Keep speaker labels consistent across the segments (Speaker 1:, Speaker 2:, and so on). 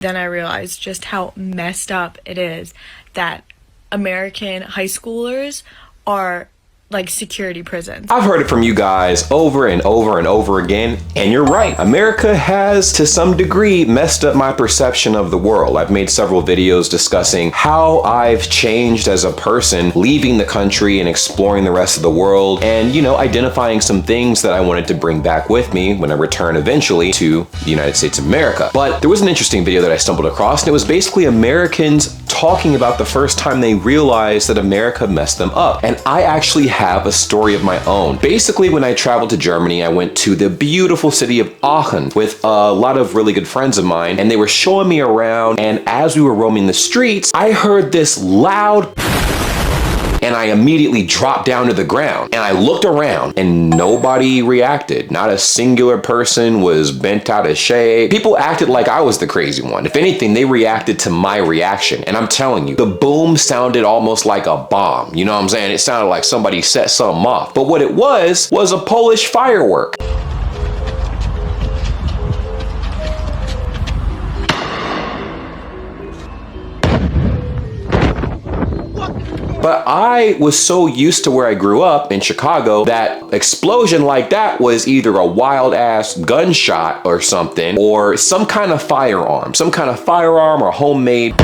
Speaker 1: Then I realized just how messed up it is that American high schoolers are like security prisons.
Speaker 2: I've heard it from you guys over and over and over again, and you're right. America has, to some degree, messed up my perception of the world. I've made several videos discussing how I've changed as a person, leaving the country and exploring the rest of the world, and, you know, identifying some things that I wanted to bring back with me when I return eventually to the United States of America. But there was an interesting video that I stumbled across, and it was basically Americans talking about the first time they realized that America messed them up. And I actually have a story of my own. Basically, when I traveled to Germany, I went to the beautiful city of Aachen with a lot of really good friends of mine, and they were showing me around, and as we were roaming the streets, I heard this loud and I immediately dropped down to the ground, and I looked around and nobody reacted. Not a singular person was bent out of shape. People acted like I was the crazy one. If anything, they reacted to my reaction. And I'm telling you, the boom sounded almost like a bomb. You know what I'm saying? It sounded like somebody set something off. But what it was a Polish firework. But I was so used to where I grew up in Chicago that explosion like that was either a wild ass gunshot or something, or some kind of firearm or homemade,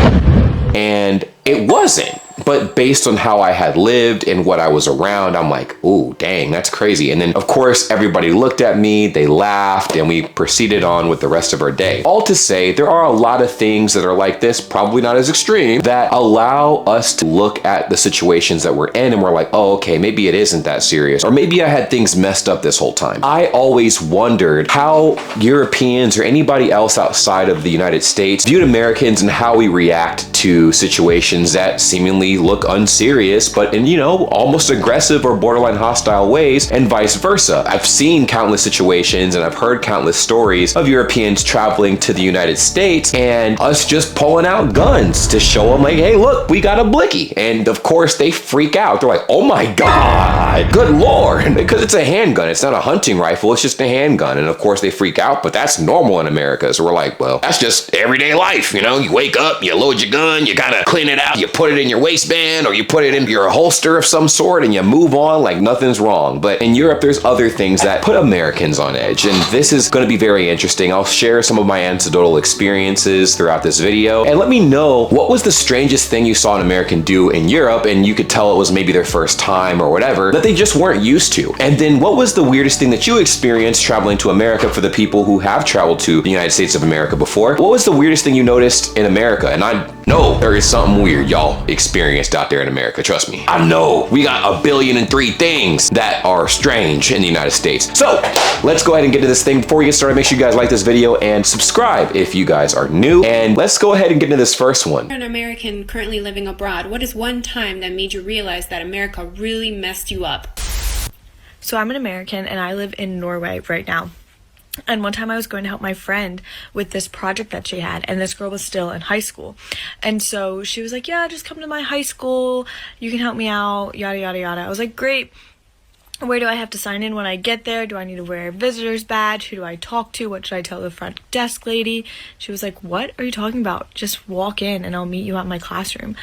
Speaker 2: and it wasn't. But based on how I had lived and what I was around, I'm like, ooh, dang, that's crazy. And then, of course, everybody looked at me, they laughed, and we proceeded on with the rest of our day. All to say, there are a lot of things that are like this, probably not as extreme, that allow us to look at the situations that we're in and we're like, oh, okay, maybe it isn't that serious. Or maybe I had things messed up this whole time. I always wondered how Europeans or anybody else outside of the United States viewed Americans and how we react to situations that seemingly look unserious, but in, you know, almost aggressive or borderline hostile ways, and vice versa. I've seen countless situations and I've heard countless stories of Europeans traveling to the United States and us just pulling out guns to show them like, hey, look, we got a blicky. And of course they freak out. They're like, oh my God, good Lord, because it's a handgun. It's not a hunting rifle. It's just a handgun. And of course they freak out, but that's normal in America. So we're like, well, that's just everyday life. You know, you wake up, you load your gun, you gotta clean it out, you put it in your waistband or you put it in your holster of some sort and you move on like nothing's wrong. But in Europe, there's other things that put Americans on edge. And this is going to be very interesting. I'll share some of my anecdotal experiences throughout this video. And let me know, what was the strangest thing you saw an American do in Europe and you could tell it was maybe their first time or whatever that they just weren't used to? And then what was the weirdest thing that you experienced traveling to America for the people who have traveled to the United States of America before? What was the weirdest thing you noticed in America? And I know there is something weird y'all experienced out there in America, trust me. I know we got 1,000,000,003 things that are strange in the United States. So let's go ahead and get to this thing. Before we get started, make sure you guys like this video and subscribe if you guys are new. And let's go ahead and get into this first one.
Speaker 3: You're an American currently living abroad. What is one time that made you realize that America really messed you up?
Speaker 1: So I'm an American and I live in Norway right now. And one time I was going to help my friend with this project that she had, and this girl was still in high school. And so she was like, yeah, just come to my high school. You can help me out, yada, yada, yada. I was like, great. Where do I have to sign in when I get there? Do I need to wear a visitor's badge? Who do I talk to? What should I tell the front desk lady? She was like, what are you talking about? Just walk in and I'll meet you at my classroom.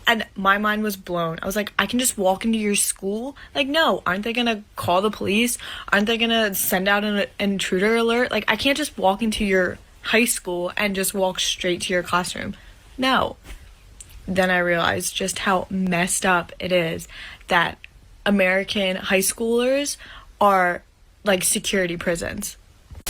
Speaker 1: And my mind was blown. I was like, I can just walk into your school? Like, no, aren't they gonna call the police? Aren't they gonna send out an intruder alert? Like, I can't just walk into your high school and just walk straight to your classroom. No. Then I realized just how messed up it is that American high schoolers are like security prisons.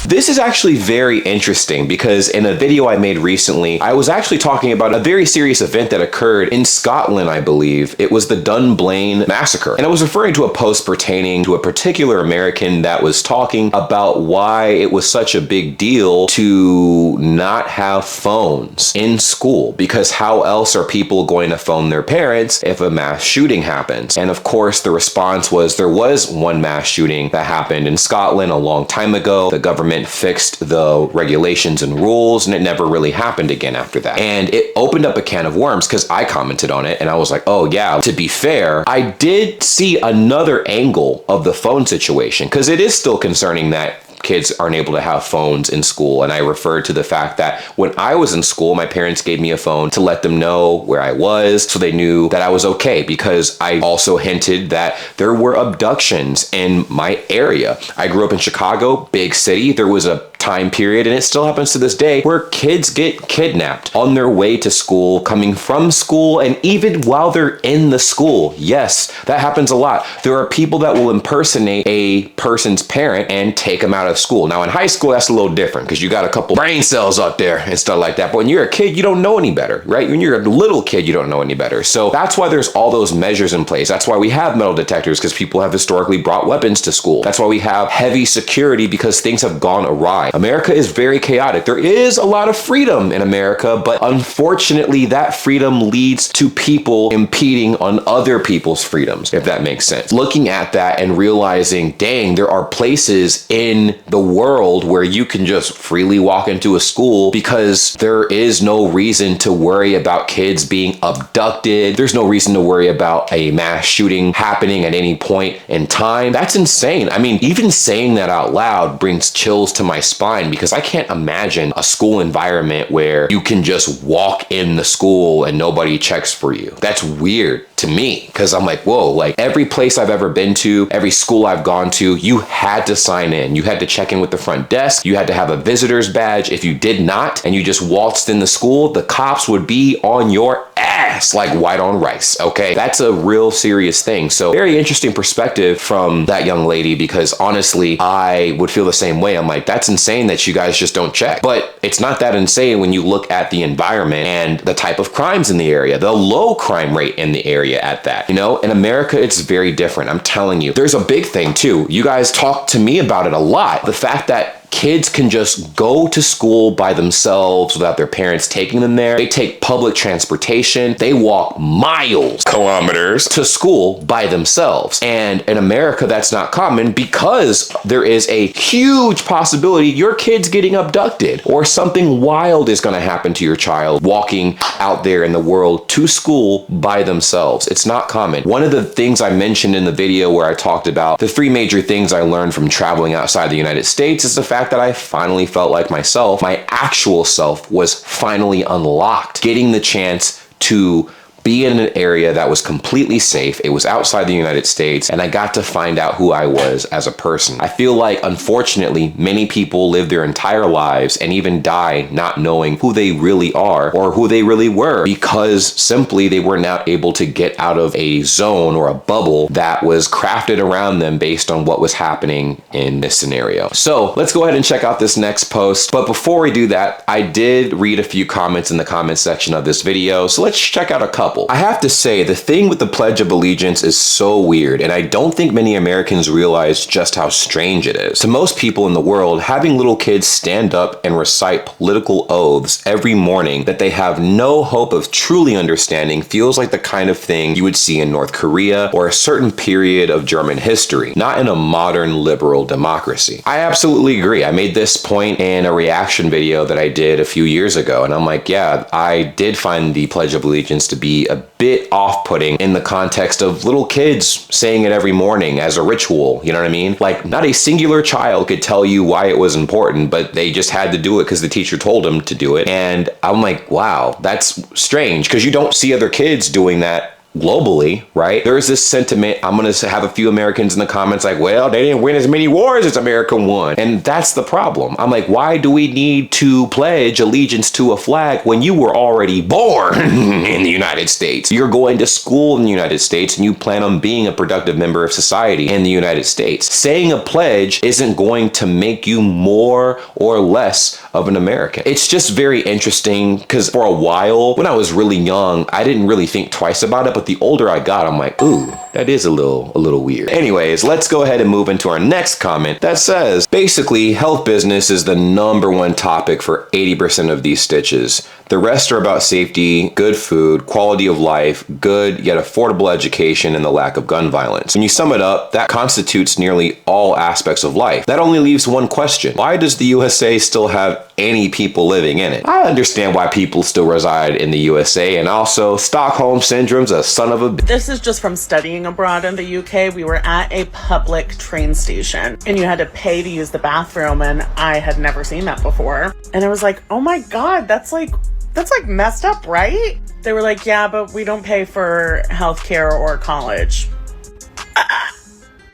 Speaker 2: This is actually very interesting because in a video I made recently, I was actually talking about a very serious event that occurred in Scotland, I believe. It was the Dunblane massacre. And I was referring to a post pertaining to a particular American that was talking about why it was such a big deal to not have phones in school, because how else are people going to phone their parents if a mass shooting happens? And of course, the response was there was one mass shooting that happened in Scotland a long time ago. The government fixed the regulations and rules and it never really happened again after that. And it opened up a can of worms because I commented on it and I was like, oh yeah, to be fair, I did see another angle of the phone situation because it is still concerning that kids aren't able to have phones in school. And I referred to the fact that when I was in school, my parents gave me a phone to let them know where I was, so they knew that I was okay, because I also hinted that there were abductions in my area. I grew up in Chicago, big city. There was a time period, and it still happens to this day, where kids get kidnapped on their way to school, coming from school, and even while they're in the school. Yes, that happens a lot. There are people that will impersonate a person's parent and take them out of school. Now in high school, that's a little different because you got a couple brain cells up there and stuff like that. But when you're a kid, you don't know any better, right? When you're a little kid, you don't know any better. So that's why there's all those measures in place. That's why we have metal detectors, because people have historically brought weapons to school. That's why we have heavy security, because things have gone awry. America is very chaotic. There is a lot of freedom in America, but unfortunately that freedom leads to people impeding on other people's freedoms, if that makes sense. Looking at that and realizing, dang, there are places in the world where you can just freely walk into a school because there is no reason to worry about kids being abducted. There's no reason to worry about a mass shooting happening at any point in time. That's insane. I mean, even saying that out loud brings chills to my spine, because I can't imagine a school environment where you can just walk in the school and nobody checks for you. That's weird to me, because I'm like, whoa, like every place I've ever been to, every school I've gone to, you had to sign in. You had to check in with the front desk. You had to have a visitor's badge. If you did not, and you just waltzed in the school, the cops would be on your ass like white on rice, okay? That's a real serious thing. So very interesting perspective from that young lady, because honestly, I would feel the same way. I'm like, that's insane that you guys just don't check. But it's not that insane when you look at the environment and the type of crimes in the area, the low crime rate in the area at that. You know, in America, it's very different. I'm telling you, there's a big thing too. You guys talk to me about it a lot. The fact that kids can just go to school by themselves without their parents taking them there. They take public transportation. They walk miles, kilometers to school by themselves. And in America, that's not common, because there is a huge possibility your kid's getting abducted, or something wild is going to happen to your child walking out there in the world to school by themselves. It's not common. One of the things I mentioned in the video where I talked about the 3 major things I learned from traveling outside the United States is the fact that I finally felt like myself, my actual self, was finally unlocked. Getting the chance to be in an area that was completely safe. It was outside the United States, and I got to find out who I was as a person. I feel like, unfortunately, many people live their entire lives and even die not knowing who they really are or who they really were, because simply they were not able to get out of a zone or a bubble that was crafted around them based on what was happening in this scenario. So let's go ahead and check out this next post. But before we do that, I did read a few comments in the comment section of this video. So let's check out a couple. I have to say, the thing with the Pledge of Allegiance is so weird, and I don't think many Americans realize just how strange it is. To most people in the world, having little kids stand up and recite political oaths every morning that they have no hope of truly understanding feels like the kind of thing you would see in North Korea or a certain period of German history, not in a modern liberal democracy. I absolutely agree. I made this point in a reaction video that I did a few years ago, and I'm like, yeah, I did find the Pledge of Allegiance to be a bit off-putting in the context of little kids saying it every morning as a ritual, you know what I mean? Like, not a singular child could tell you why it was important, but they just had to do it because the teacher told them to do it. And I'm like, wow, that's strange, because you don't see other kids doing that globally, right? There's this sentiment. I'm going to have a few Americans in the comments like, well, they didn't win as many wars as America won. And that's the problem. I'm like, why do we need to pledge allegiance to a flag when you were already born in the United States? You're going to school in the United States and you plan on being a productive member of society in the United States. Saying a pledge isn't going to make you more or less of an American. It's just very interesting, because for a while when I was really young, I didn't really think twice about it. But the older I got, I'm like, ooh, that is a little weird. Anyways, let's go ahead and move into our next comment that says, basically, health business is the #1 topic for 80% of these stitches. The rest are about safety, good food, quality of life, good yet affordable education, and the lack of gun violence. When you sum it up, that constitutes nearly all aspects of life. That only leaves one question. Why does the USA still have any people living in it? I understand why people still reside in the USA, and also Stockholm Syndrome's a son of a...
Speaker 4: This is just from studying studying abroad in the UK, we were at a public train station and you had to pay to use the bathroom, and I had never seen that before. And I was like, oh my God, that's like messed up, right? They were like, yeah, but we don't pay for healthcare or college.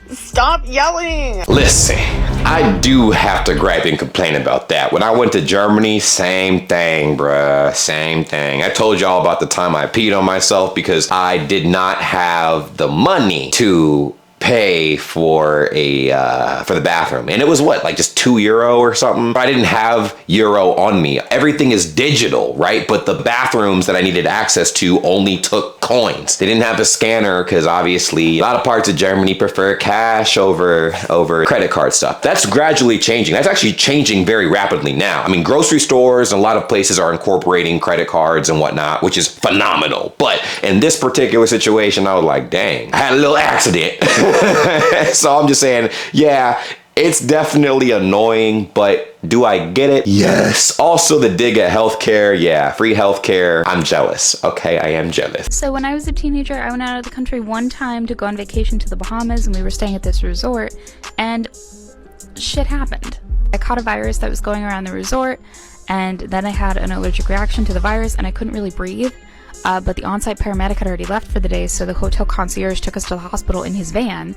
Speaker 4: Stop yelling!
Speaker 2: Listen, I do have to gripe and complain about that. When I went to Germany, same thing, bruh. Same thing. I told y'all about the time I peed on myself because I did not have the money to pay for the bathroom, and it was what, like just €2 or something. I didn't have euro on me. Everything is digital, right? But the bathrooms that I needed access to only took coins. They didn't have a scanner because obviously a lot of parts of Germany prefer cash over credit card stuff. That's gradually changing. That's actually changing very rapidly now. I mean, grocery stores and a lot of places are incorporating credit cards and whatnot, which is phenomenal. But in this particular situation, I was like, dang, I had a little accident. So I'm just saying, yeah, it's definitely annoying, but do I get it? Yes. Also, the dig at healthcare. Yeah, free healthcare. I'm jealous. Okay, I am jealous.
Speaker 5: So when I was a teenager, I went out of the country one time to go on vacation to the Bahamas, and we were staying at this resort, and shit happened. I caught a virus that was going around the resort, and then I had an allergic reaction to the virus, and I couldn't really breathe. But the on-site paramedic had already left for the day, so the hotel concierge took us to the hospital in his van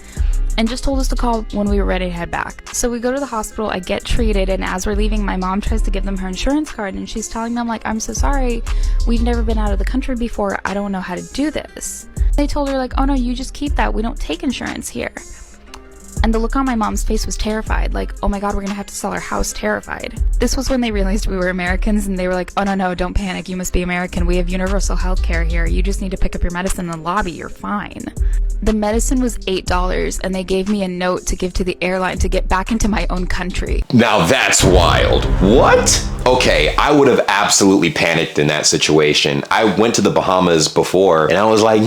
Speaker 5: and just told us to call when we were ready to head back. So we go to the hospital, I get treated, and as we're leaving, my mom tries to give them her insurance card, and she's telling them, like, I'm so sorry, we've never been out of the country before, I don't know how to do this. They told her, like, oh no, you just keep that, we don't take insurance here. And the look on my mom's face was terrified, like, oh my God, we're gonna have to sell our house, terrified. This was when they realized we were Americans, and they were like, oh no, don't panic, you must be American, we have universal health care here, you just need to pick up your medicine in the lobby, you're fine. The medicine was $8, and they gave me a note to give to the airline to get back into my own country.
Speaker 2: Now that's wild. What? Okay, I would have absolutely panicked in that situation. I went to the Bahamas before, and I was like,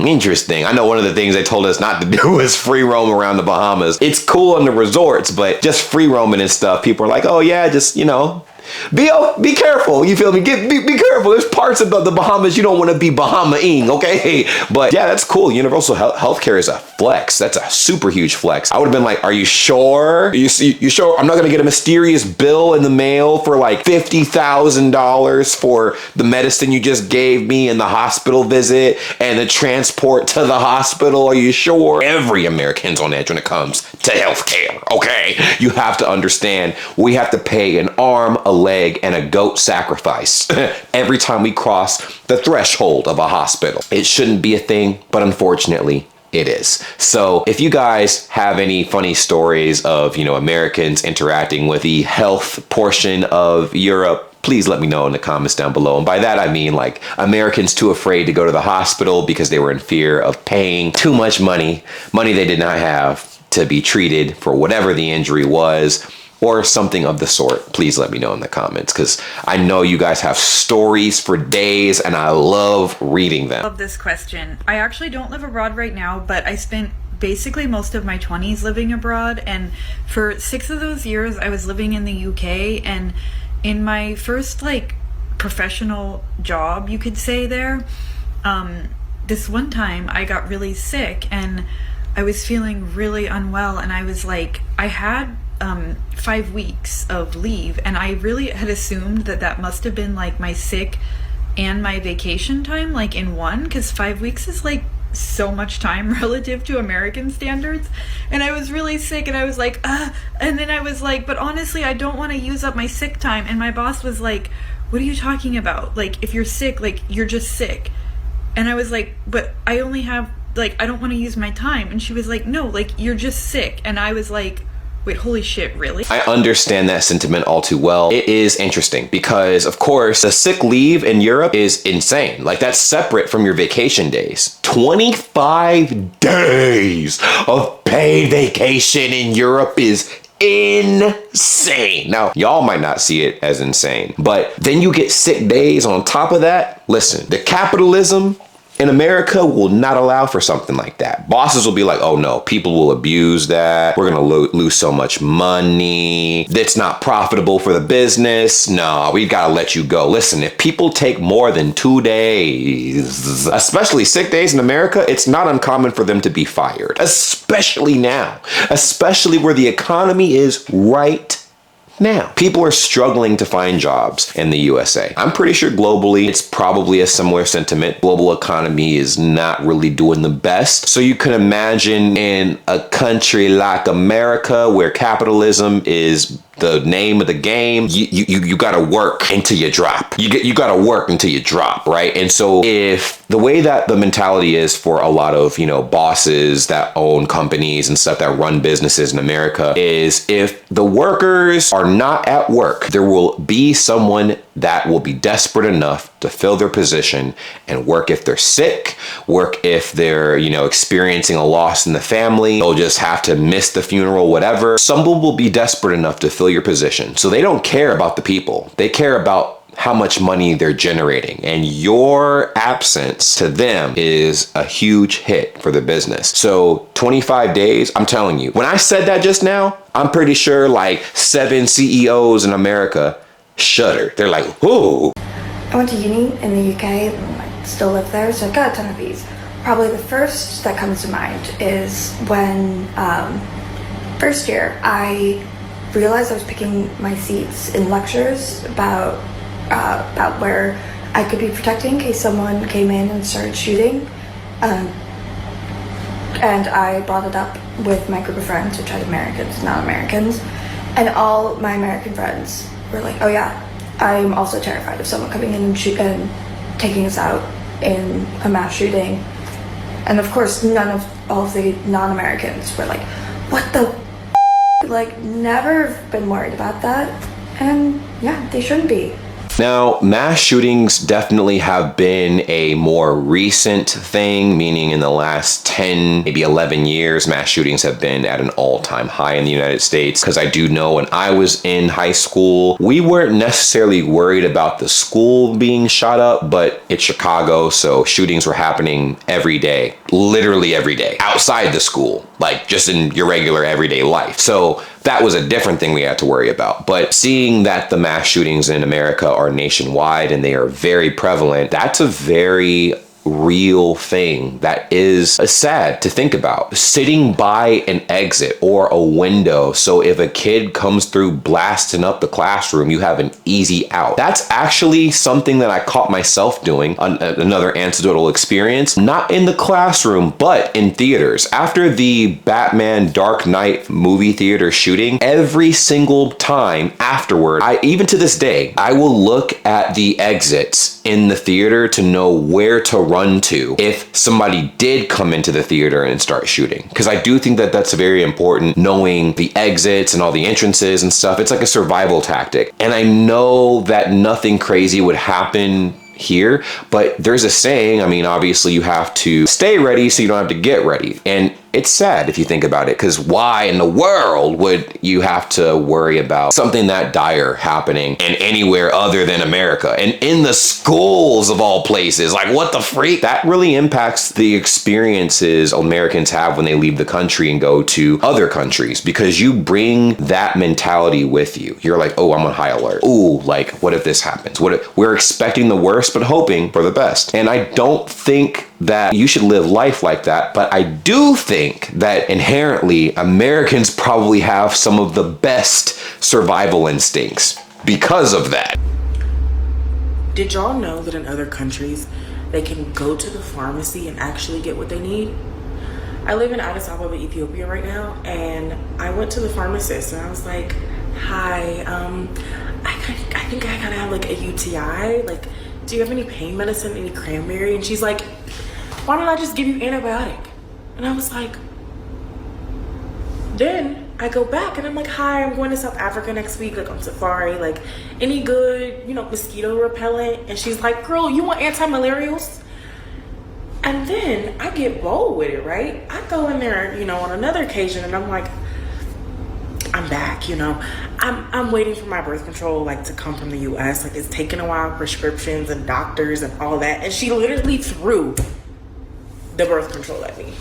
Speaker 2: interesting. I know one of the things they told us not to do is free roam around the Bahamas. It's cool in the resorts, but just free roaming and stuff, people are like, oh yeah, just, you know, be careful, you feel me? Be careful. There's parts of the Bahamas you don't want to be Bahama-ing, okay? But yeah, that's cool. Universal healthcare is a flex. That's a super huge flex. I would have been like, are you sure? You sure I'm not gonna get a mysterious bill in the mail for like $50,000 for the medicine you just gave me and the hospital visit and the transport to the hospital? Are you sure? Every American's on edge when it comes to healthcare, okay? You have to understand, we have to pay an arm, a leg, and a goat sacrifice every time we cross the threshold of a hospital. It shouldn't be a thing, but unfortunately, it is. So if you guys have any funny stories of, you know, Americans interacting with the health portion of Europe, please let me know in the comments down below. And by that, I mean like Americans too afraid to go to the hospital because they were in fear of paying too much money they did not have to be treated for whatever the injury was, or something of the sort. Please let me know in the comments, because I know you guys have stories for days and I love reading them.
Speaker 6: I love this question. I actually don't live abroad right now, but I spent basically most of my 20s living abroad, and for 6 of those years I was living in the UK, and in my first like professional job, you could say there, this one time I got really sick and I was feeling really unwell, and I was like, I had 5 weeks of leave, and I really had assumed that must have been like my sick and my vacation time like in one, because 5 weeks is like so much time relative to American standards. And I was really sick, and I was like, and then I was like, but honestly I don't want to use up my sick time. And my boss was like, what are you talking about? Like, if you're sick, like, you're just sick. And I was like, but I only have, like, I don't want to use my time. And she was like, no, like, you're just sick. And I was like, wait, holy shit, really?
Speaker 2: I understand that sentiment all too well. It is interesting because, of course, the sick leave in Europe is insane. Like, that's separate from your vacation days. 25 days of paid vacation in Europe is insane. Now, y'all might not see it as insane, but then you get sick days on top of that. Listen, the capitalism And America will not allow for something like that. Bosses will be like, oh no, people will abuse that. We're going to lose so much money. It's not profitable for the business. No, we got to let you go. Listen, if people take more than 2 days, especially sick days in America, it's not uncommon for them to be fired, especially now, especially where the economy is right now. People are struggling to find jobs in the USA. I'm pretty sure globally, it's probably a similar sentiment. Global economy is not really doing the best. So you can imagine in a country like America where capitalism is the name of the game, you gotta work until you drop. You gotta work until you drop, right? And so if the way that the mentality is for a lot of, bosses that own companies and stuff that run businesses in America is if the workers are not at work, there will be someone that will be desperate enough to fill their position and work if they're sick, work if they're, experiencing a loss in the family. They'll just have to miss the funeral, whatever. Someone will be desperate enough to fill your position. So they don't care about the people. They care about how much money they're generating. And your absence to them is a huge hit for the business. So 25 days, I'm telling you, when I said that just now, I'm pretty sure like 7 CEOs in America shudder. They're like, whoa.
Speaker 7: I went to uni in the UK and I still live there, so I've got a ton of these. Probably the first that comes to mind is when first year I realized I was picking my seats in lectures about where I could be protecting in case someone came in and started shooting. And I brought it up with my group of friends, which had Americans, non-Americans, and all my American friends were like, oh yeah, I'm also terrified of someone coming in and taking us out in a mass shooting. And of course, all of the non-Americans were like, what the like, never been worried about that. And yeah, they shouldn't be.
Speaker 2: Now, mass shootings definitely have been a more recent thing, meaning in the last 10, maybe 11 years, mass shootings have been at an all-time high in the United States. Because I do know when I was in high school, we weren't necessarily worried about the school being shot up, but it's Chicago, so shootings were happening every day, literally every day, outside the school, like just in your regular everyday life. So that was a different thing we had to worry about. But seeing that the mass shootings in America are nationwide and they are very prevalent, that's a very real thing that is sad to think about. Sitting by an exit or a window, so if a kid comes through blasting up the classroom, you have an easy out. That's actually something that I caught myself doing, another anecdotal experience, not in the classroom, but in theaters. After the Batman Dark Knight movie theater shooting, every single time afterward, even to this day, I will look at the exits in the theater to know where to run to if somebody did come into the theater and start shooting. Because I do think that that's very important, knowing the exits and all the entrances and stuff. It's like a survival tactic. And I know that nothing crazy would happen here, but there's a saying, obviously you have to stay ready so you don't have to get ready. And it's sad if you think about it, because why in the world would you have to worry about something that dire happening in anywhere other than America and in the schools of all places? Like, what the freak? That really impacts the experiences Americans have when they leave the country and go to other countries, because you bring that mentality with you. You're like, oh, I'm on high alert. Ooh, like, what if this happens? What if we're expecting the worst but hoping for the best? And I don't think that you should live life like that, but I do think that inherently Americans probably have some of the best survival instincts because of that.
Speaker 8: Did y'all know that in other countries they can go to the pharmacy and actually get what they need? I live in Addis Ababa, Ethiopia right now, and I went to the pharmacist and I was like, hi, I think I gotta have like a UTI, like, do you have any pain medicine, any cranberry? And she's like, why don't I just give you antibiotic? And I was like, then I go back and I'm like, hi, I'm going to South Africa next week, like on safari, like any good, mosquito repellent? And she's like, girl, you want anti-malarials? And then I get bold with it, right? I go in there, on another occasion and I'm like, I'm back, I'm waiting for my birth control, like, to come from the US. Like, it's taking a while, prescriptions and doctors and all that. And she literally threw the birth control at me.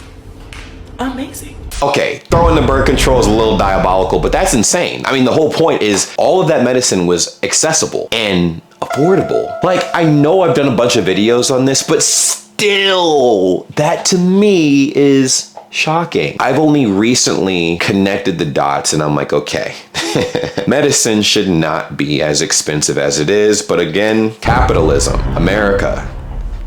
Speaker 8: Amazing.
Speaker 2: Okay, throwing the birth control is a little diabolical, but that's insane. I mean, the whole point is all of that medicine was accessible and affordable. Like, I know I've done a bunch of videos on this, but still, that to me is shocking. I've only recently connected the dots and I'm like, okay, medicine should not be as expensive as it is. But again, capitalism, America,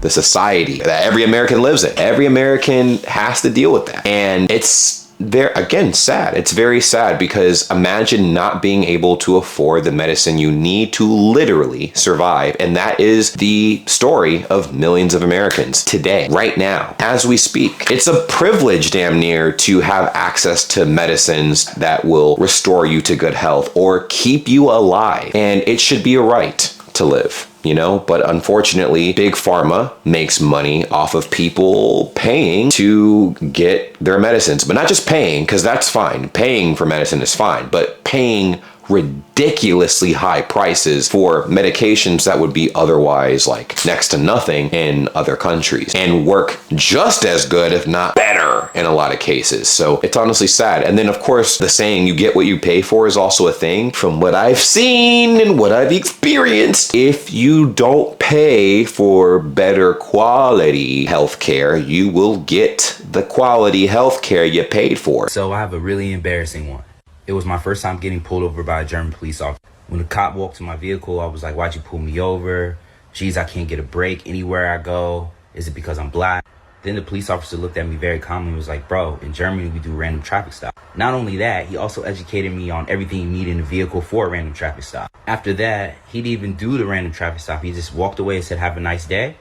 Speaker 2: the society that every American lives in. Every American has to deal with that. And it's again, sad. It's very sad because imagine not being able to afford the medicine you need to literally survive. And that is the story of millions of Americans today, right now, as we speak. It's a privilege, damn near, to have access to medicines that will restore you to good health or keep you alive. And it should be a right to live, you know? But unfortunately, big pharma makes money off of people paying to get their medicines. But not just paying, because that's fine. Paying for medicine is fine, but paying ridiculously high prices for medications that would be otherwise like next to nothing in other countries and work just as good, if not better, in a lot of cases. So it's honestly sad. And then of course the saying, you get what you pay for, is also a thing. From what I've seen and what I've experienced, if you don't pay for better quality healthcare, you will get the quality healthcare you paid for.
Speaker 9: So I have a really embarrassing one. It was my first time getting pulled over by a German police officer. When the cop walked to my vehicle, I was like, why'd you pull me over? Geez, I can't get a break anywhere I go. Is it because I'm black? Then the police officer looked at me very calmly and was like, bro, in Germany, we do random traffic stops. Not only that, he also educated me on everything you need in the vehicle for a random traffic stop. After that, he didn't even do the random traffic stop. He just walked away and said, have a nice day.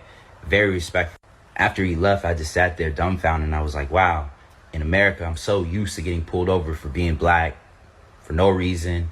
Speaker 9: Very respectful. After he left, I just sat there dumbfounded and I was like, wow, in America, I'm so used to getting pulled over for being black for no reason,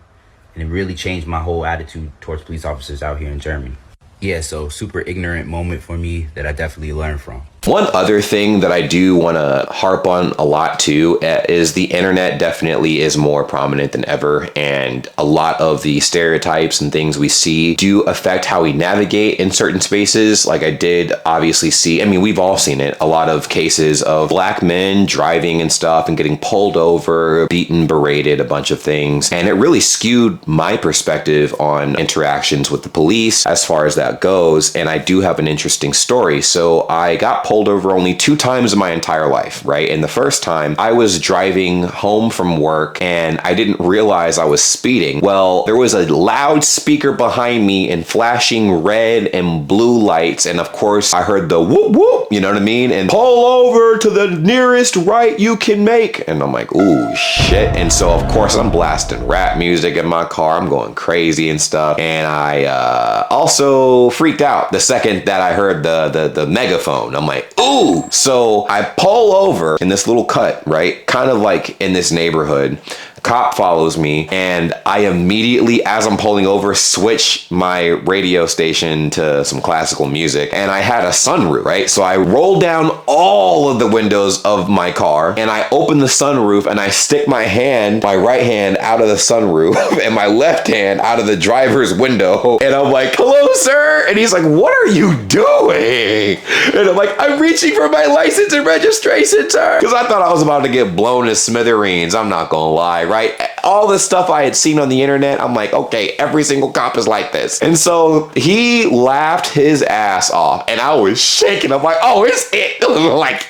Speaker 9: and it really changed my whole attitude towards police officers out here in Germany. Yeah, so super ignorant moment for me that I definitely learned from.
Speaker 2: One other thing that I do want to harp on a lot too is the internet definitely is more prominent than ever, and a lot of the stereotypes and things we see do affect how we navigate in certain spaces. Like I did obviously see, I mean, we've all seen it, a lot of cases of black men driving and stuff and getting pulled over, beaten, berated, a bunch of things. And it really skewed my perspective on interactions with the police as far as that goes. And I do have an interesting story. So I got pulled over only 2 times in my entire life, right? And the first time I was driving home from work and I didn't realize I was speeding. Well, there was a loudspeaker behind me and flashing red and blue lights. And of course I heard the whoop whoop, you know what I mean? And pull over to the nearest right you can make. And I'm like, ooh, shit. And so of course I'm blasting rap music in my car. I'm going crazy and stuff. And I also freaked out the second that I heard the megaphone. I'm like, ooh. So I pull over in this little cut, right? Kind of like in this neighborhood. Cop follows me and I immediately, as I'm pulling over, switch my radio station to some classical music, and I had a sunroof, right? So I roll down all of the windows of my car and I open the sunroof and I stick my right hand out of the sunroof and my left hand out of the driver's window, and I'm like, hello sir, and he's like, what are you doing? And I'm like, I'm reaching for my license and registration, sir, because I thought I was about to get blown to smithereens. I'm not gonna lie, right? All this stuff I had seen on the internet, I'm like, okay, every single cop is like this. And so he laughed his ass off and I was shaking. I'm like, oh, it's it. Like,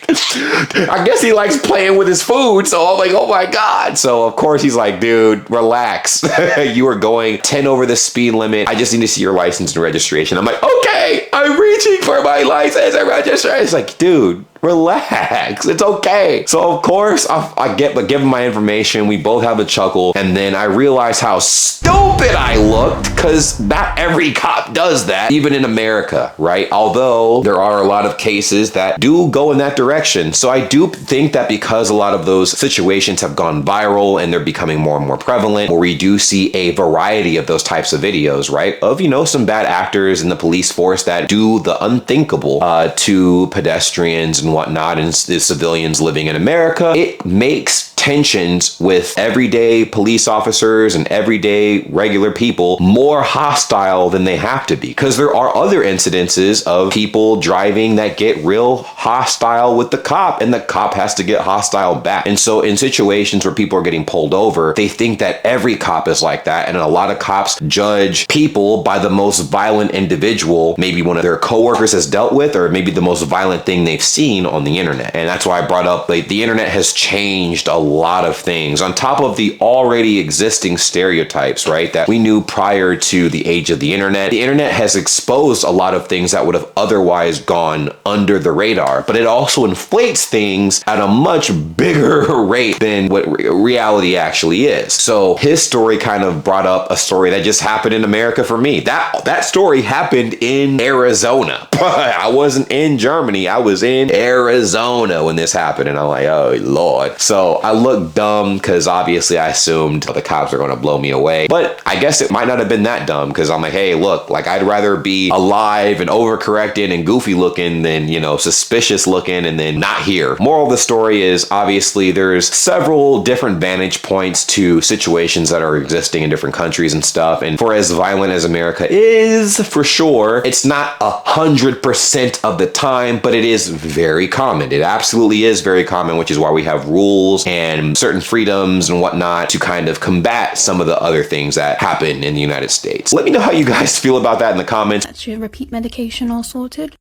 Speaker 2: I guess he likes playing with his food. So I'm like, oh my God. So of course he's like, dude, relax. You are going 10 over the speed limit. I just need to see your license and registration. I'm like, okay, I'm reaching for my license and registration. It's like, dude, relax, it's okay. So of course I give him my information. We both have a chuckle, and then I realize how stupid I looked, because not every cop does that, even in America, right? Although there are a lot of cases that do go in that direction. So I do think that because a lot of those situations have gone viral and they're becoming more and more prevalent, where we do see a variety of those types of videos, right? Of, you know, some bad actors in the police force that do the unthinkable to pedestrians and whatnot and the civilians living in America, it makes tensions with everyday police officers and everyday regular people more hostile than they have to be. Because there are other incidences of people driving that get real hostile with the cop, and the cop has to get hostile back. And so in situations where people are getting pulled over, they think that every cop is like that, and a lot of cops judge people by the most violent individual maybe one of their coworkers has dealt with, or maybe the most violent thing they've seen on the internet. And that's why I brought up, like, the internet has changed a lot of things on top of the already existing stereotypes, right, that we knew prior to the age of the internet. The internet has exposed a lot of things that would have otherwise gone under the radar, but it also inflates things at a much bigger rate than what reality actually is. So his story kind of brought up a story that just happened in America for me. That story happened in Arizona. I wasn't in Germany. I was in Arizona when this happened, and I'm like, oh Lord. So I looked dumb because obviously I assumed the cops are going to blow me away, but I guess it might not have been that dumb, because I'm like, hey, look, like, I'd rather be alive and overcorrected and goofy looking than, you know, suspicious looking and then not here. Moral of the story is, obviously there's several different vantage points to situations that are existing in different countries and stuff, and for as violent as America is, for sure, it's not 100% of the time, but it is very common. It absolutely is very common, which is why we have rules and certain freedoms and whatnot to kind of combat some of the other things that happen in the United States. Let me know how you guys feel about that in the comments.
Speaker 10: That's your repeat medication all sorted.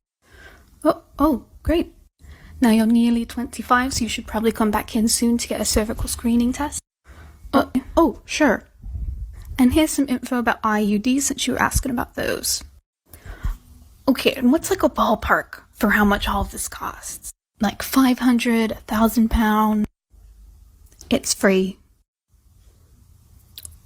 Speaker 10: Oh, great. Now you're nearly 25, so you should probably come back in soon to get a cervical screening test. Oh, sure. And here's some info about IUDs, since you were asking about those. Okay, and what's like a ballpark for how much all of this costs? Like 500, £1,000? It's free.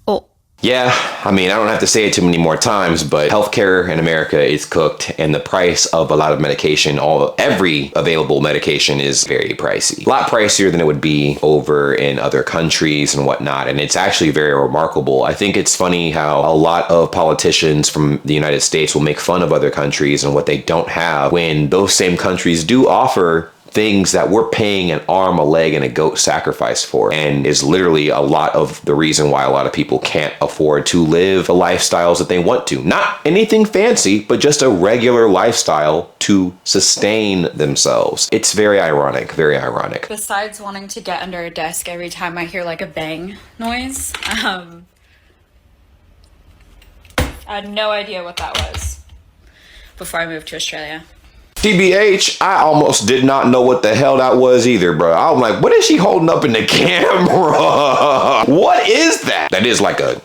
Speaker 10: Oh.
Speaker 2: Yeah, I mean, I don't have to say it too many more times, but healthcare in America is cooked, and the price of a lot of medication, every available medication, is very pricey. A lot pricier than it would be over in other countries and whatnot, and it's actually very remarkable. I think it's funny how a lot of politicians from the United States will make fun of other countries and what they don't have, when those same countries do offer things that we're paying an arm, a leg, and a goat sacrifice for, and is literally a lot of the reason why a lot of people can't afford to live the lifestyles that they want to. Not anything fancy, but just a regular lifestyle to sustain themselves. It's very ironic, very ironic.
Speaker 11: Besides wanting to get under a desk every time I hear like a bang noise, I had no idea what that was before I moved to Australia.
Speaker 2: TBH, I almost did not know what the hell that was either, bro. I'm like, what is she holding up in the camera? What is that? That is like a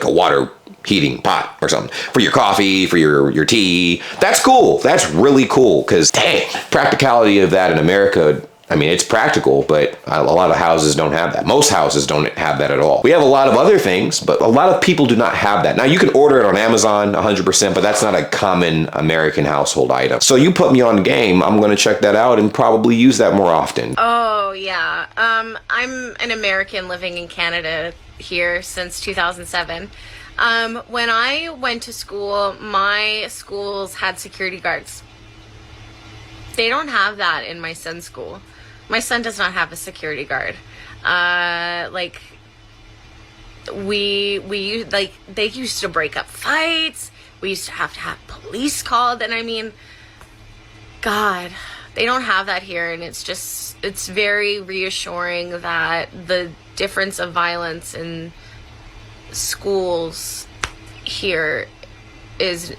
Speaker 2: water heating pot or something for your coffee, for your tea. That's cool. That's really cool, because dang, practicality of that in America, I mean, it's practical, but a lot of houses don't have that. Most houses don't have that at all. We have a lot of other things, but a lot of people do not have that. Now, you can order it on Amazon 100%, but that's not a common American household item. So you put me on game, I'm going to check that out and probably use that more often.
Speaker 12: Oh, yeah. I'm an American living in Canada here since 2007. When I went to school, my schools had security guards. They don't have that in my son's school. My son does not have a security guard. They used to break up fights. We used to have police called, and I mean, God, they don't have that here, and it's very reassuring that the difference of violence in schools here is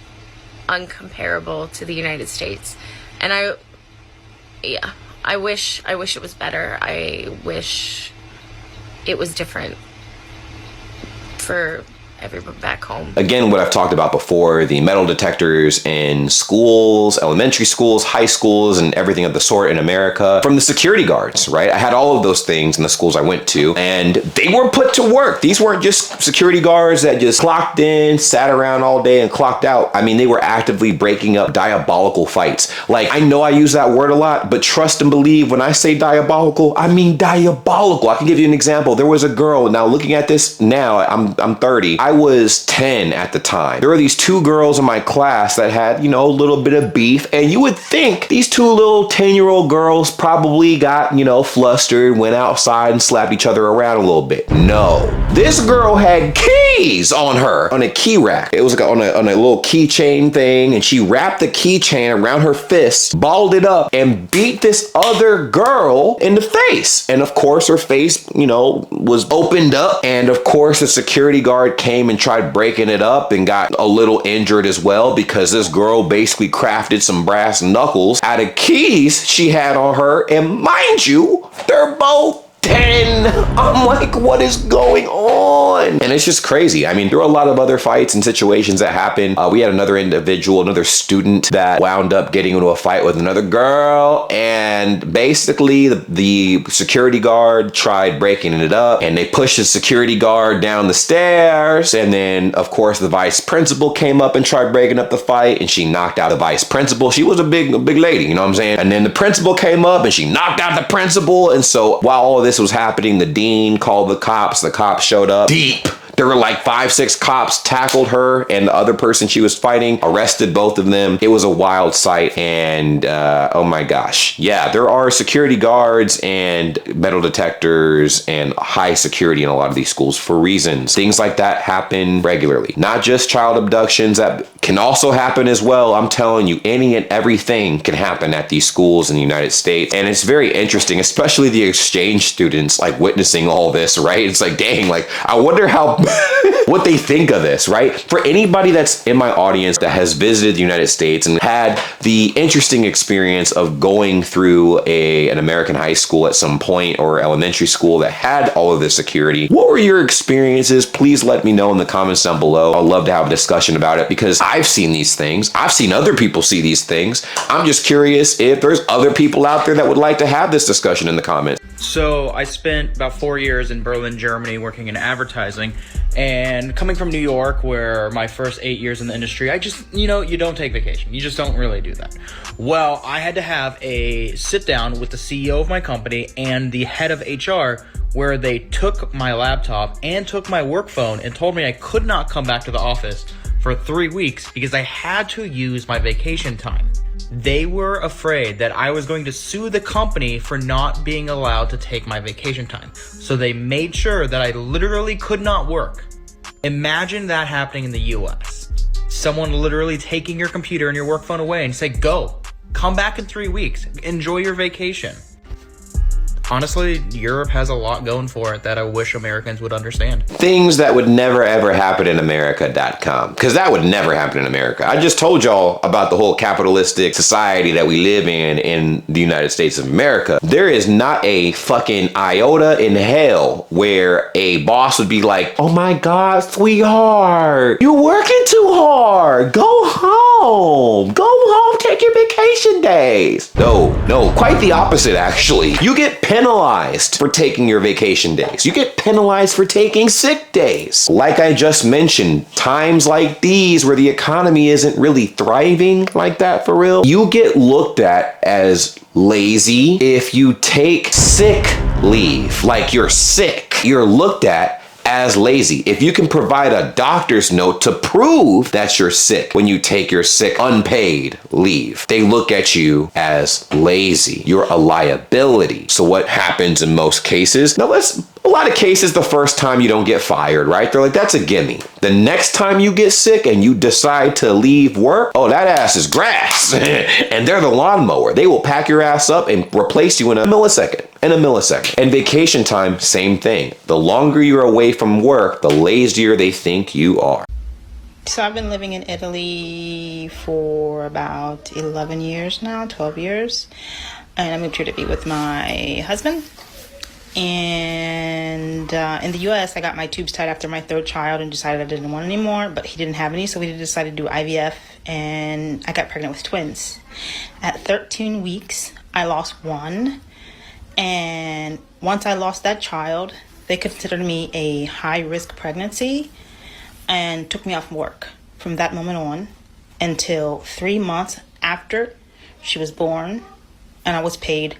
Speaker 12: uncomparable to the United States. And I wish it was better. I wish it was different for everyone back home.
Speaker 2: Again, what I've talked about before, the metal detectors in schools, elementary schools, high schools, and everything of the sort in America, from the security guards, right? I had all of those things in the schools I went to, and they were put to work. These weren't just security guards that just clocked in, sat around all day, and clocked out. I mean, they were actively breaking up diabolical fights. Like, I know I use that word a lot, but trust and believe, when I say diabolical, I mean diabolical. I can give you an example. There was a girl, now looking at this now, I'm 30. I was 10 at the time. There were these two girls in my class that had, you know, a little bit of beef, and you would think these two little 10-year-old girls probably got, you know, flustered, went outside and slapped each other around a little bit. No. This girl had keys on her, on a key rack. It was like on a little keychain thing, and she wrapped the keychain around her fist, balled it up, and beat this other girl in the face. And of course, her face, you know, was opened up, and of course, the security guard came and tried breaking it up and got a little injured as well, because this girl basically crafted some brass knuckles out of keys she had on her. And mind you, they're both 10. I'm like, what is going on? And it's just crazy. I mean, there were a lot of other fights and situations that happened. We had another individual, another student that wound up getting into a fight with another girl, and basically the security guard tried breaking it up, and they pushed the security guard down the stairs, and then of course the vice principal came up and tried breaking up the fight, and she knocked out the vice principal. She was a big lady, you know what I'm saying? And then the principal came up and she knocked out the principal. And so while all of this was happening, the dean called the cops showed up deep. There were like 5-6 cops, tackled her and the other person she was fighting, arrested both of them. It was a wild sight, and oh my gosh. Yeah, there are security guards and metal detectors and high security in a lot of these schools for reasons. Things like that happen regularly. Not just child abductions, that can also happen as well. I'm telling you, any and everything can happen at these schools in the United States. And it's very interesting, especially the exchange students, like witnessing all this, right? It's like, dang, like, I wonder how what they think of this, right? For anybody that's in my audience that has visited the United States and had the interesting experience of going through an American high school at some point, or elementary school that had all of this security, what were your experiences? Please let me know in the comments down below. I'd love to have a discussion about it, because I've seen these things. I've seen other people see these things. I'm just curious if there's other people out there that would like to have this discussion in the comments.
Speaker 13: So I spent about 4 years in Berlin, Germany, working in advertising. And coming from New York, where my first 8 years in the industry, I just, you know, you don't take vacation. You just don't really do that. Well, I had to have a sit down with the CEO of my company and the head of HR, where they took my laptop and took my work phone and told me I could not come back to the office for 3 weeks because I had to use my vacation time. They were afraid that I was going to sue the company for not being allowed to take my vacation time. So they made sure that I literally could not work. Imagine that happening in the US. Someone literally taking your computer and your work phone away and say, go, come back in 3 weeks, enjoy your vacation. Honestly, Europe has a lot going for it that I wish Americans would understand.
Speaker 2: Things that would never ever happen in America.com, because that would never happen in America. I just told y'all about the whole capitalistic society that we live in the United States of America. There is not a fucking iota in hell where a boss would be like, oh my God, sweetheart, you're working too hard. Go home. Go home, take your vacation days. No, quite the opposite actually. You get penalized for taking your vacation days. You get penalized for taking sick days. Like I just mentioned, times like these where the economy isn't really thriving like that for real, you get looked at as lazy if you take sick leave. Like you're sick. You're looked at as lazy. If you can provide a doctor's note to prove that you're sick when you take your sick unpaid leave, they look at you as lazy. You're a liability. So what happens in most cases? Now a lot of cases, the first time you don't get fired, right? They're like, that's a gimme. The next time you get sick and you decide to leave work, oh, that ass is grass. And they're the lawnmower. They will pack your ass up and replace you in a millisecond. And vacation time, same thing. The longer you're away from work, the lazier they think you are.
Speaker 14: So I've been living in Italy for about 11 years now, 12 years. And I moved here to be with my husband. And in the US, I got my tubes tied after my third child and decided I didn't want any more, but he didn't have any, so we decided to do IVF, and I got pregnant with twins. At 13 weeks, I lost one, and once I lost that child, they considered me a high-risk pregnancy and took me off work from that moment on until 3 months after she was born, and I was paid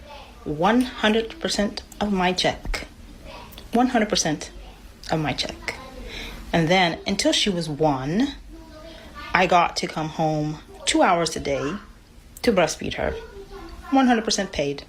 Speaker 14: 100% of my check. 100% of my check. And then until she was 1, I got to come home 2 hours a day to breastfeed her. 100% paid.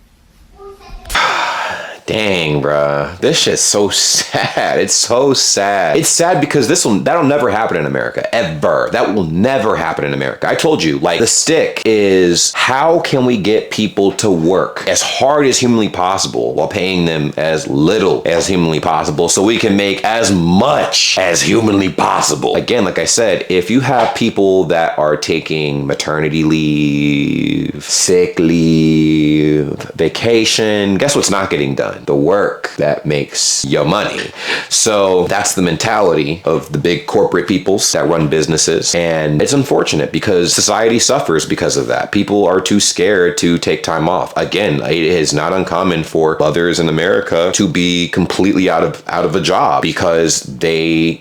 Speaker 2: Dang, bruh. This shit's so sad. It's so sad. It's sad because that'll never happen in America. Ever. That will never happen in America. I told you, like, the stick is how can we get people to work as hard as humanly possible while paying them as little as humanly possible so we can make as much as humanly possible. Again, like I said, if you have people that are taking maternity leave, sick leave, vacation, guess what's not getting done? The work that makes your money. So that's the mentality of the big corporate peoples that run businesses. And it's unfortunate because society suffers because of that. People are too scared to take time off. Again, it is not uncommon for mothers in America to be completely out of a job because they,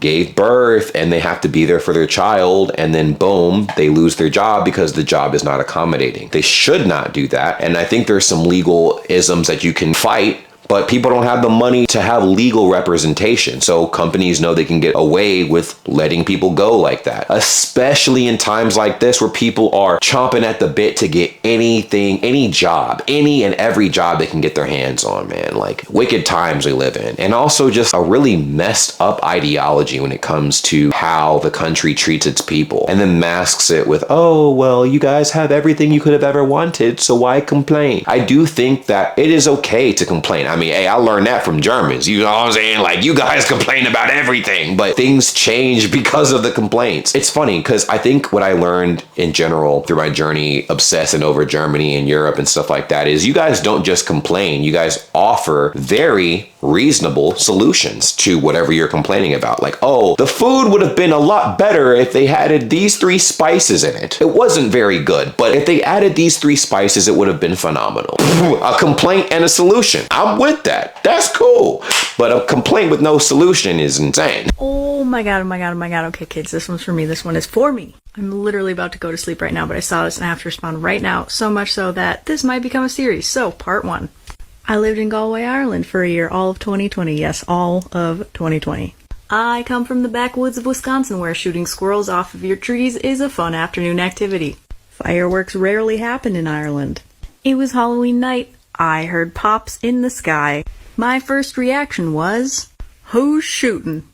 Speaker 2: gave birth and they have to be there for their child. And then boom, they lose their job because the job is not accommodating. They should not do that. And I think there's some legal isms that you can fight, but people don't have the money to have legal representation. So companies know they can get away with letting people go like that, especially in times like this where people are chomping at the bit to get anything, any job, any and every job they can get their hands on, man. Like, wicked times we live in. And also just a really messed up ideology when it comes to how the country treats its people, and then masks it with, oh, well, you guys have everything you could have ever wanted, so why complain? I do think that it is okay to complain. I mean, hey, I learned that from Germans. You know what I'm saying? Like, you guys complain about everything, but things change because of the complaints. It's funny because I think what I learned in general through my journey obsessing over Germany and Europe and stuff like that is you guys don't just complain. You guys offer very reasonable solutions to whatever you're complaining about. Like, oh, the food would have been a lot better if they added these 3 spices in it. It wasn't very good, but if they added these 3 spices, it would have been phenomenal. A complaint and a solution. I'm with that. That's cool. But a complaint with no solution is insane.
Speaker 15: Oh my god, oh my god, oh my god. Okay, kids, this one's for me. This one is for me. I'm literally about to go to sleep right now, but I saw this and I have to respond right now. So much so that this might become a series. So, part 1. I lived in Galway, Ireland for a year, all of 2020. Yes, all of 2020. I come from the backwoods of Wisconsin where shooting squirrels off of your trees is a fun afternoon activity. Fireworks rarely happen in Ireland. It was Halloween night. I heard pops in the sky. My first reaction was, who's shooting?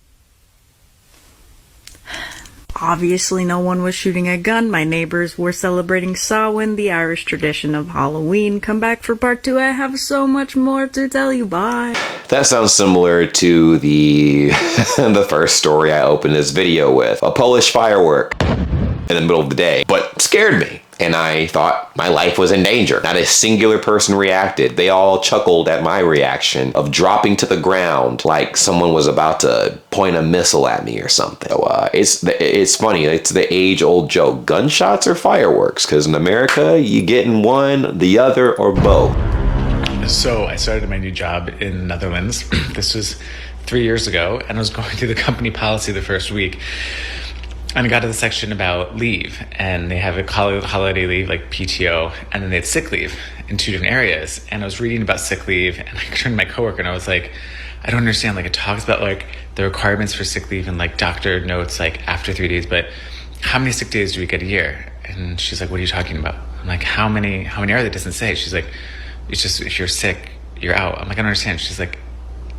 Speaker 15: Obviously no one was shooting a gun. My neighbors were celebrating Samhain, the Irish tradition of Halloween. Come back for part 2. I have so much more to tell you. Bye.
Speaker 2: That sounds similar to the the first story I opened this video with. A Polish firework in the middle of the day, but scared me. And I thought my life was in danger. Not a singular person reacted. They all chuckled at my reaction of dropping to the ground like someone was about to point a missile at me or something. So it's funny. It's the age-old joke. Gunshots or fireworks? Because in America, you getting one, the other, or both.
Speaker 16: So I started my new job in the Netherlands. This was 3 years ago, and I was going through the company policy the first week. And I got to the section about leave, and they have a holiday leave, like PTO, and then they had sick leave in 2 different areas. And I was reading about sick leave, and I turned to my coworker, and I was like, I don't understand. Like, it talks about like the requirements for sick leave and like doctor notes like after 3 days, but how many sick days do we get a year? And she's like, what are you talking about? I'm like, how many are there? It doesn't say. She's like, it's just if you're sick, you're out. I'm like, I don't understand. She's like,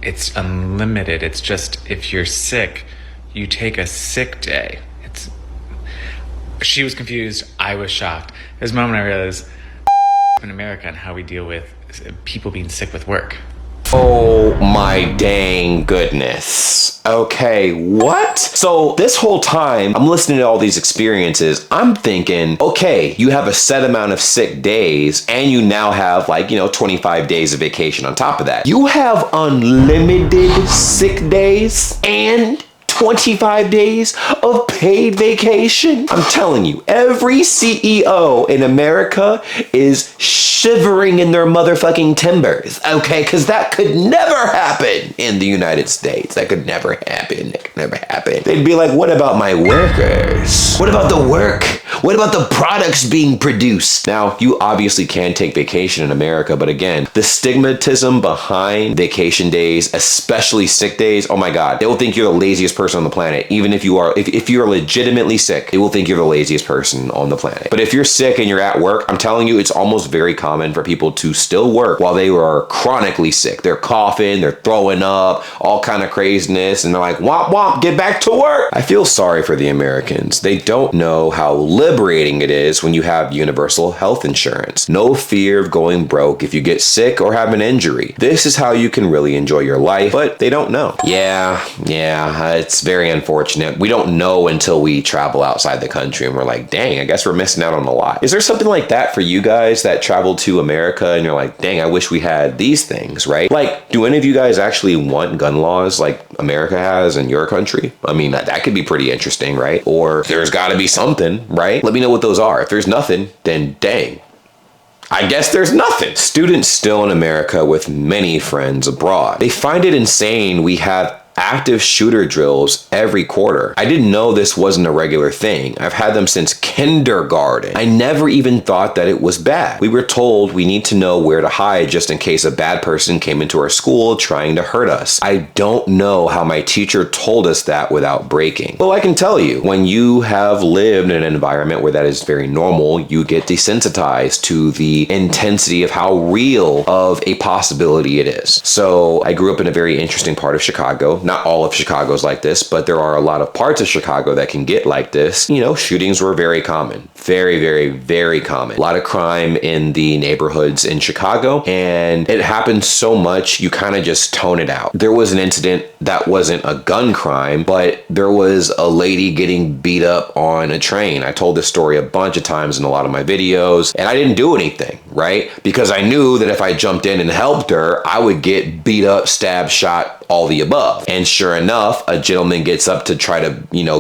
Speaker 16: it's unlimited. It's just if you're sick, you take a sick day. She was confused. I was shocked. There's a moment I realized in America and how we deal with people being sick with work.
Speaker 2: Oh my dang goodness. Okay, what? So this whole time I'm listening to all these experiences, I'm thinking, okay, you have a set amount of sick days and you now have 25 days of vacation on top of that. You have unlimited sick days and 25 days of paid vacation. I'm telling you, every CEO in America is shivering in their motherfucking timbers, okay? Because that could never happen in the United States. That could never happen. That could never happen. They'd be like, what about my workers? What about the work? What about the products being produced? Now, you obviously can take vacation in America, but again, the stigmatism behind vacation days, especially sick days, oh my God, they will think you're the laziest person on the planet. Even if you are, if you're legitimately sick, they will think you're the laziest person on the planet. But if you're sick and you're at work, I'm telling you, it's almost very common for people to still work while they are chronically sick. They're coughing, they're throwing up, all kind of craziness, and they're like, womp womp, get back to work. I feel sorry for the Americans. They don't know how liberating it is when you have universal health insurance. No fear of going broke if you get sick or have an injury. This is how you can really enjoy your life, but they don't know. Yeah, it's very unfortunate. We don't know until we travel outside the country and we're like, dang, I guess we're missing out on a lot. Is there something like that for you guys that traveled to America and you're like, dang, I wish we had these things, right? Like, do any of you guys actually want gun laws like America has in your country? I mean, that could be pretty interesting, right? Or there's gotta be something, right? Let me know what those are. If there's nothing, then dang, I guess there's nothing. Students still in America with many friends abroad. They find it insane we have active shooter drills every quarter. I didn't know this wasn't a regular thing. I've had them since kindergarten. I never even thought that it was bad. We were told we need to know where to hide just in case a bad person came into our school trying to hurt us. I don't know how my teacher told us that without breaking. Well, I can tell you, when you have lived in an environment where that is very normal, you get desensitized to the intensity of how real of a possibility it is. So I grew up in a very interesting part of Chicago. Not all of Chicago's like this, but there are a lot of parts of Chicago that can get like this. You know, shootings were very common. Very, very, very common. A lot of crime in the neighborhoods in Chicago, and it happened so much, you kind of just tone it out. There was an incident that wasn't a gun crime, but there was a lady getting beat up on a train. I told this story a bunch of times in a lot of my videos, and I didn't do anything, right? Because I knew that if I jumped in and helped her, I would get beat up, stabbed, shot, all the above. And sure enough, a gentleman gets up to try to,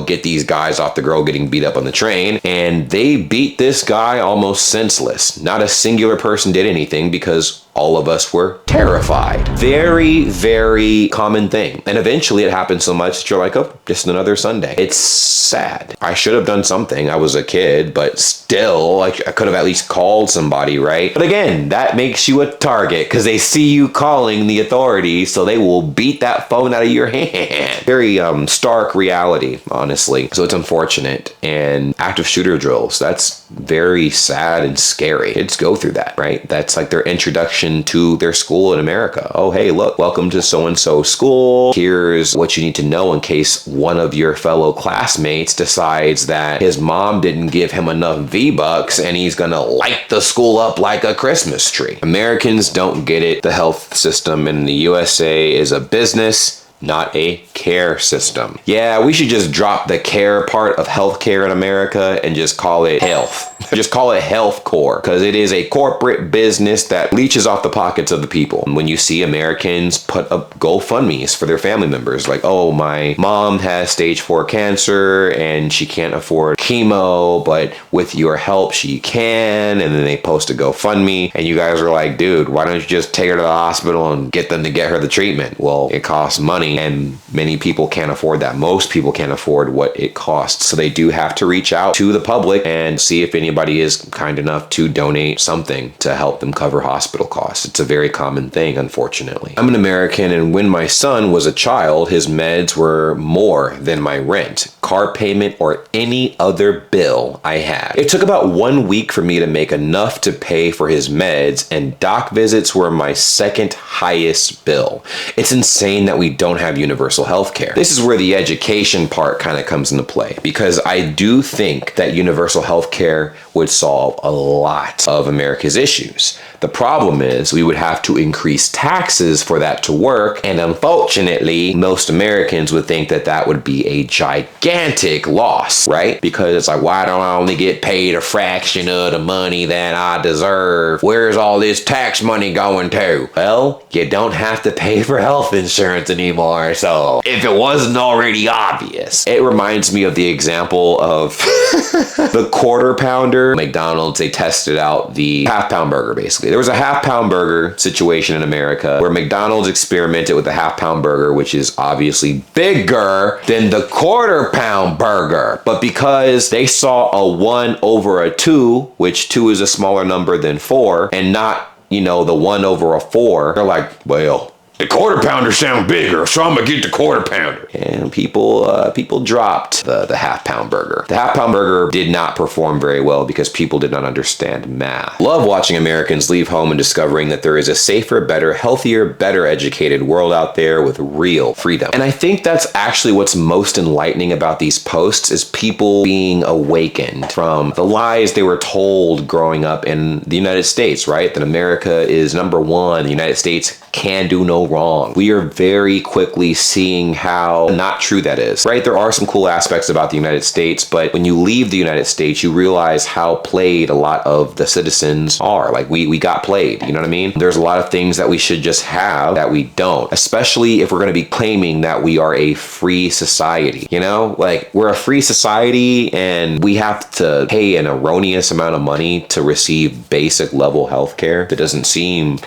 Speaker 2: get these guys off the girl getting beat up on the train, and they beat this guy almost senseless. Not a singular person did anything because all of us were terrified. Very, very common thing. And eventually it happened so much that you're like, oh, just another Sunday. It's sad. I should have done something. I was a kid, but still, I could have at least called somebody, right? But again, that makes you a target because they see you calling the authorities, so they will beat that phone out of your hand. Very stark reality, honestly. So it's unfortunate. And active shooter drills, that's very sad and scary. Kids go through that, right? That's like their introduction to their school in America. Oh, hey, look, welcome to so-and-so school. Here's what you need to know in case one of your fellow classmates decides that his mom didn't give him enough V-Bucks and he's gonna light the school up like a Christmas tree. Americans don't get it. The health system in the USA is a business, not a care system. Yeah, we should just drop the care part of healthcare in America and just call it health. Just call it health core, because it is a corporate business that leeches off the pockets of the people. And when you see Americans put up GoFundMes for their family members, like, oh, my mom has stage 4 cancer and she can't afford chemo, but with your help she can, and then they post a GoFundMe, and you guys are like, dude, why don't you just take her to the hospital and get them to get her the treatment? Well, it costs money, and many people can't afford that. Most people can't afford what it costs. So they do have to reach out to the public and see if anybody is kind enough to donate something to help them cover hospital costs. It's a very common thing, unfortunately. I'm an American, and when my son was a child, his meds were more than my rent, car payment, or any other bill I had. It took about 1 week for me to make enough to pay for his meds, and doc visits were my second highest bill. It's insane that we don't have universal health care. This is where the education part kind of comes into play, because I do think that universal health care would solve a lot of America's issues. The problem is we would have to increase taxes for that to work. And unfortunately, most Americans would think that that would be a gigantic loss, right? Because it's like, why don't I only get paid a fraction of the money that I deserve? Where's all this tax money going to? Well, you don't have to pay for health insurance anymore. So if it wasn't already obvious, it reminds me of the example of the quarter pounder. McDonald's, they tested out the half pound burger, basically. There was a half pound burger situation in America where McDonald's experimented with the half pound burger, which is obviously bigger than the quarter pound burger. But because they saw a 1 over a 2, which 2 is a smaller number than 4, and not, you know, the 1 over a 4, they're like, well, the quarter pounder sound bigger, so I'm gonna get the quarter pounder. And people dropped the half pound burger. The half pound burger did not perform very well because people did not understand math. Love watching Americans leave home and discovering that there is a safer, better, healthier, better educated world out there with real freedom. And I think that's actually what's most enlightening about these posts, is people being awakened from the lies they were told growing up in the United States, right? That America is number one, the United States can do no wrong. We are very quickly seeing how not true that is, right? There are some cool aspects about the United States, but when you leave the United States, you realize how played a lot of the citizens are. Like we got played, you know what I mean? There's a lot of things that we should just have that we don't, especially if we're gonna be claiming that we are a free society, you know? Like we're a free society and we have to pay an erroneous amount of money to receive basic level healthcare. That doesn't seem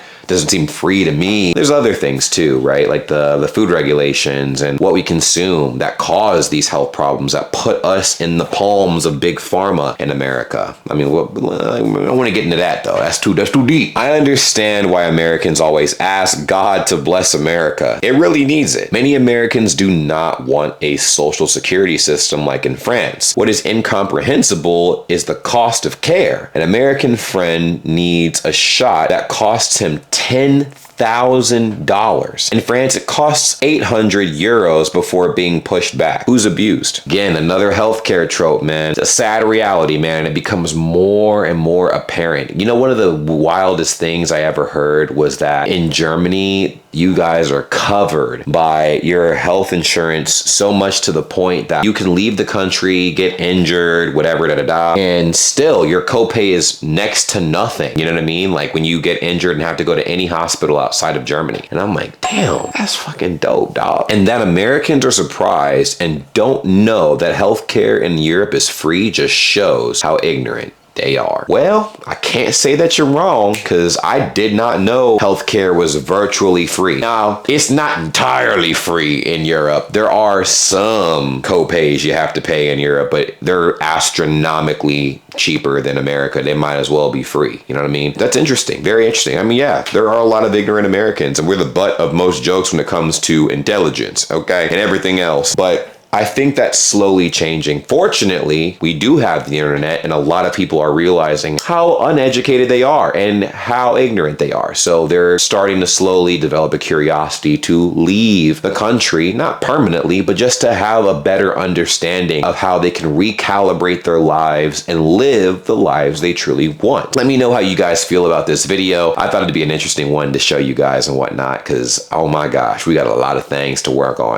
Speaker 2: free to me. There's other things too, right? Like the food regulations and what we consume that cause these health problems that put us in the palms of big pharma in America. I mean, I don't want to get into that though. That's too deep. I understand why Americans always ask God to bless America. It really needs it. Many Americans do not want a social security system like in France. What is incomprehensible is the cost of care. An American friend needs a shot that costs him $10,000. In France, it costs 800 euros before being pushed back. Who's abused? Again, another healthcare trope, man. It's a sad reality, man, and it becomes more and more apparent. You know, one of the wildest things I ever heard was that in Germany, you guys are covered by your health insurance so much to the point that you can leave the country, get injured, whatever, and still your copay is next to nothing. You know what I mean? Like when you get injured and have to go to any hospital outside of Germany. And I'm like, damn, that's fucking dope, dog. And that Americans are surprised and don't know that healthcare in Europe is free just shows how ignorant they are. Well, I can't say that you're wrong, because I did not know healthcare was virtually free. Now, it's not entirely free in Europe. There are some copays you have to pay in Europe, but they're astronomically cheaper than America. They might as well be free. You know what I mean? That's interesting. Very interesting. I mean, yeah, there are a lot of ignorant Americans, and we're the butt of most jokes when it comes to intelligence, okay, and everything else. But I think that's slowly changing. Fortunately, we do have the internet, and a lot of people are realizing how uneducated they are and how ignorant they are. So they're starting to slowly develop a curiosity to leave the country, not permanently, but just to have a better understanding of how they can recalibrate their lives and live the lives they truly want. Let me know how you guys feel about this video. I thought it'd be an interesting one to show you guys and whatnot, because oh my gosh, we got a lot of things to work on.